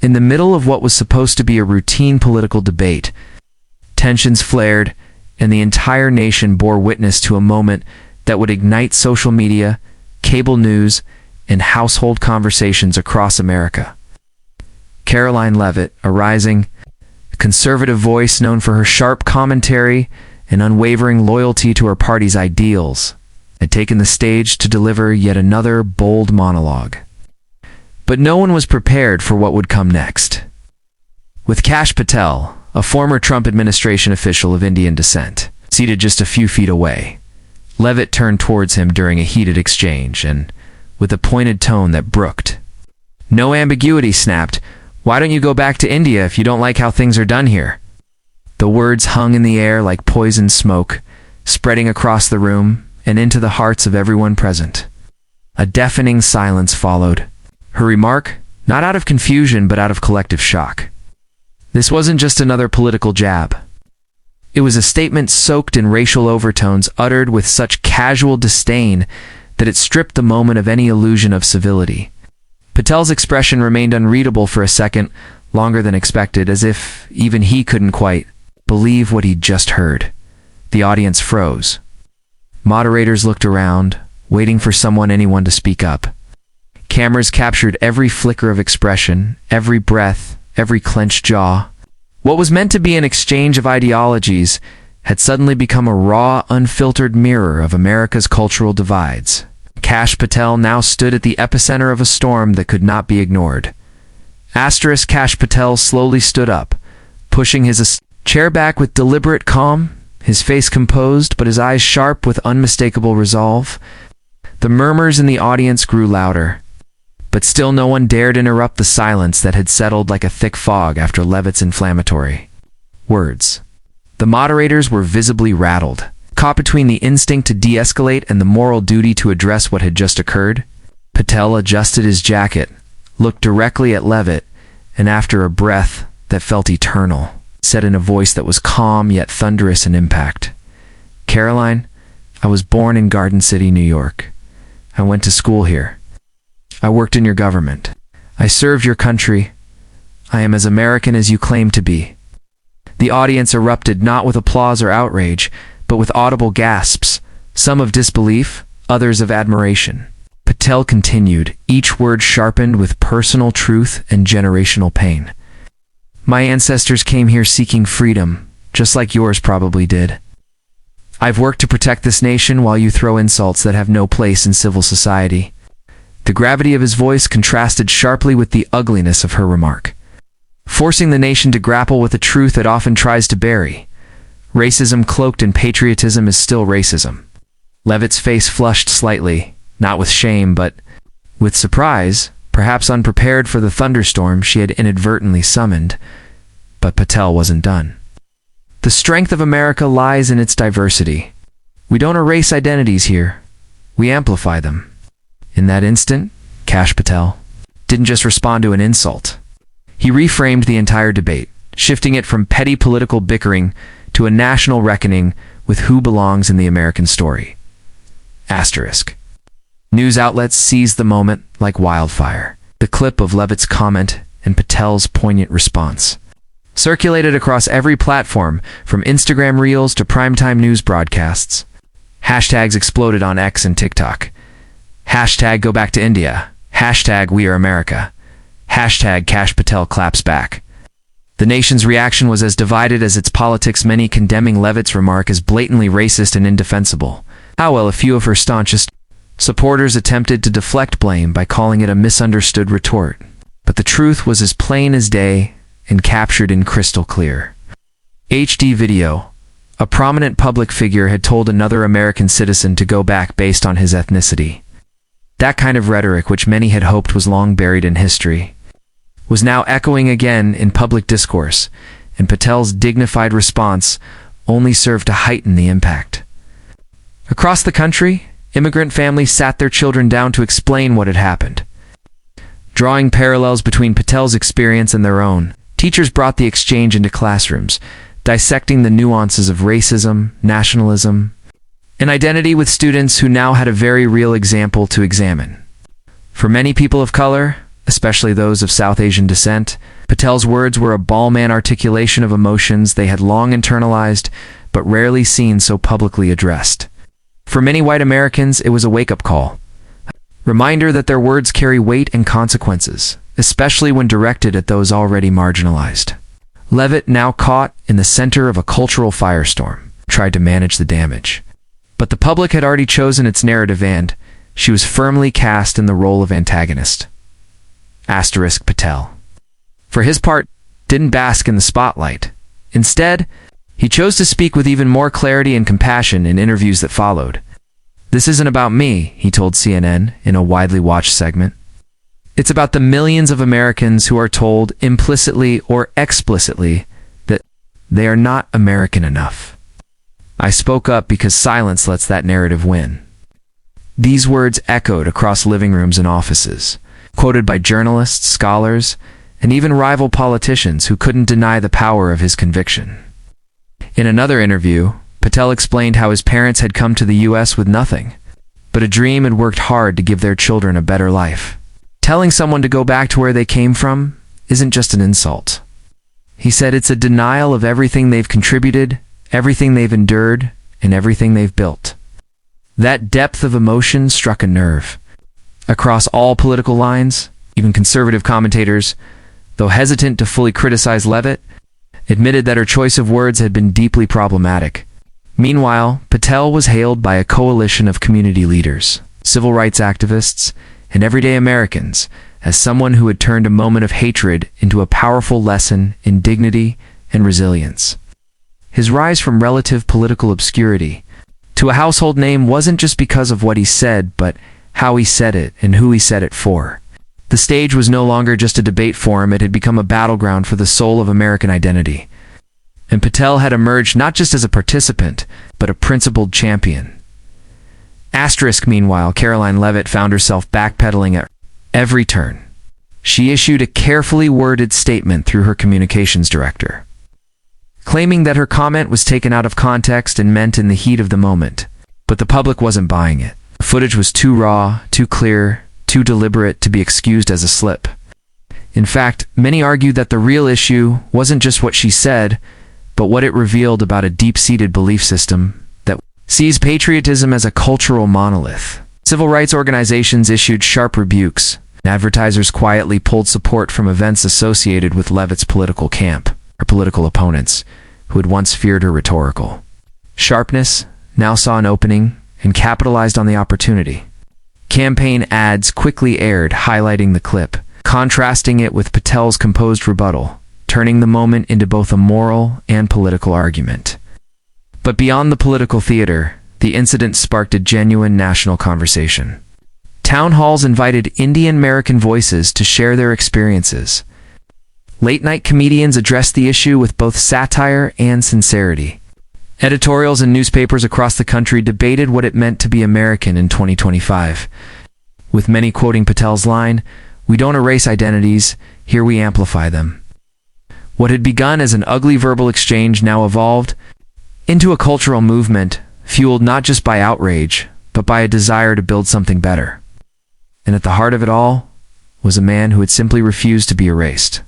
In the middle of what was supposed to be a routine political debate, tensions flared, and the entire nation bore witness to a moment that would ignite social media, cable news, and household conversations across America. Karoline Leavitt, a rising, conservative voice known for her sharp commentary and unwavering loyalty to her party's ideals, had taken the stage to deliver yet another bold monologue. But no one was prepared for what would come next. With Kash Patel, a former Trump administration official of Indian descent, seated just a few feet away, Leavitt turned towards him during a heated exchange and, with a pointed tone that brooked no ambiguity, snapped, "Why don't you go back to India if you don't like how things are done here?" The words hung in the air like poisoned smoke, spreading across the room and into the hearts of everyone present. A deafening silence followed. Her remark, not out of confusion but out of collective shock. This wasn't just another political jab. It was a statement soaked in racial overtones, uttered with such casual disdain that it stripped the moment of any illusion of civility. Patel's expression remained unreadable for a second, longer than expected, as if even he couldn't quite believe what he'd just heard. The audience froze. Moderators looked around, waiting for anyone to speak up. Cameras captured every flicker of expression, every breath, every clenched jaw. What was meant to be an exchange of ideologies had suddenly become a raw, unfiltered mirror of America's cultural divides. Kash Patel now stood at the epicenter of a storm that could not be ignored. Kash Patel slowly stood up, pushing his chair back with deliberate calm, his face composed but his eyes sharp with unmistakable resolve. The murmurs in the audience grew louder, but still no one dared interrupt the silence that had settled like a thick fog after Leavitt's inflammatory words. The moderators were visibly rattled, caught between the instinct to de-escalate and the moral duty to address what had just occurred. Patel adjusted his jacket, looked directly at Leavitt, and after a breath that felt eternal, said in a voice that was calm yet thunderous in impact, "Karoline, I was born in Garden City, New York. I went to school here. I worked in your government. I served your country. I am as American as you claim to be." The audience erupted not with applause or outrage, but with audible gasps, some of disbelief, others of admiration. Patel continued, each word sharpened with personal truth and generational pain. "My ancestors came here seeking freedom, just like yours probably did. I've worked to protect this nation while you throw insults that have no place in civil society." The gravity of his voice contrasted sharply with the ugliness of her remark, forcing the nation to grapple with a truth it often tries to bury. Racism cloaked in patriotism is still racism. Leavitt's face flushed slightly, not with shame but with surprise, perhaps unprepared for the thunderstorm she had inadvertently summoned. But Patel wasn't done. "The strength of America lies in its diversity. We don't erase identities here. We amplify them." In that instant, Kash Patel didn't just respond to an insult. He reframed the entire debate, shifting it from petty political bickering to a national reckoning with who belongs in the American story. News outlets seized the moment like wildfire. The clip of Leavitt's comment and Patel's poignant response circulated across every platform, from Instagram Reels to primetime news broadcasts. Hashtags exploded on X and TikTok. Hashtag go back to India. Hashtag we are America. Hashtag Kash Patel claps back. The nation's reaction was as divided as its politics, many condemning Leavitt's remark as blatantly racist and indefensible. While a few of her staunchest supporters attempted to deflect blame by calling it a misunderstood retort. But the truth was as plain as day and captured in crystal clear HD video. A prominent public figure had told another American citizen to go back based on his ethnicity. That kind of rhetoric, which many had hoped was long buried in history, was now echoing again in public discourse, and Patel's dignified response only served to heighten the impact. Across the country, immigrant families sat their children down to explain what had happened. Drawing parallels between Patel's experience and their own, teachers brought the exchange into classrooms, dissecting the nuances of racism, nationalism, and identity with students who now had a very real example to examine. For many people of color, especially those of South Asian descent. Patel's words were a ballman articulation of emotions they had long internalized, but rarely seen so publicly addressed. For many white Americans, it was a wake-up call. Reminder that their words carry weight and consequences, especially when directed at those already marginalized. Leavitt, now caught in the center of a cultural firestorm, tried to manage the damage. But the public had already chosen its narrative and she was firmly cast in the role of antagonist. Patel, for his part, didn't bask in the spotlight. Instead, he chose to speak with even more clarity and compassion in interviews that followed. "This isn't about me," he told CNN in a widely watched segment. "It's about the millions of Americans who are told implicitly or explicitly that they are not American enough. I spoke up because silence lets that narrative win." These words echoed across living rooms and offices, quoted by journalists, scholars, and even rival politicians who couldn't deny the power of his conviction. In another interview, Patel explained how his parents had come to the U.S. with nothing, but a dream and worked hard to give their children a better life. Telling someone to go back to where they came from isn't just an insult. He said it's a denial of everything they've contributed, everything they've endured, and everything they've built. That depth of emotion struck a nerve. Across all political lines, even conservative commentators, though hesitant to fully criticize Leavitt, admitted that her choice of words had been deeply problematic. Meanwhile, Patel was hailed by a coalition of community leaders, civil rights activists, and everyday Americans as someone who had turned a moment of hatred into a powerful lesson in dignity and resilience. His rise from relative political obscurity to a household name wasn't just because of what he said, but how he said it and who he said it for. The stage was no longer just a debate forum, it had become a battleground for the soul of American identity. And Patel had emerged not just as a participant, but a principled champion. Meanwhile, Karoline Leavitt found herself backpedaling at every turn. She issued a carefully worded statement through her communications director, claiming that her comment was taken out of context and meant in the heat of the moment. But the public wasn't buying it. The footage was too raw, too clear, too deliberate to be excused as a slip. In fact, many argued that the real issue wasn't just what she said, but what it revealed about a deep-seated belief system that sees patriotism as a cultural monolith. Civil rights organizations issued sharp rebukes, and advertisers quietly pulled support from events associated with Leavitt's political camp, her political opponents, who had once feared her rhetorical sharpness, now saw an opening and capitalized on the opportunity. Campaign ads quickly aired, highlighting the clip, contrasting it with Patel's composed rebuttal, turning the moment into both a moral and political argument. But beyond the political theater, the incident sparked a genuine national conversation. Town halls invited Indian-American voices to share their experiences. Late-night comedians addressed the issue with both satire and sincerity. Editorials and newspapers across the country debated what it meant to be American in 2025, with many quoting Patel's line, "We don't erase identities, here we amplify them." What had begun as an ugly verbal exchange now evolved into a cultural movement fueled not just by outrage, but by a desire to build something better. And at the heart of it all was a man who had simply refused to be erased.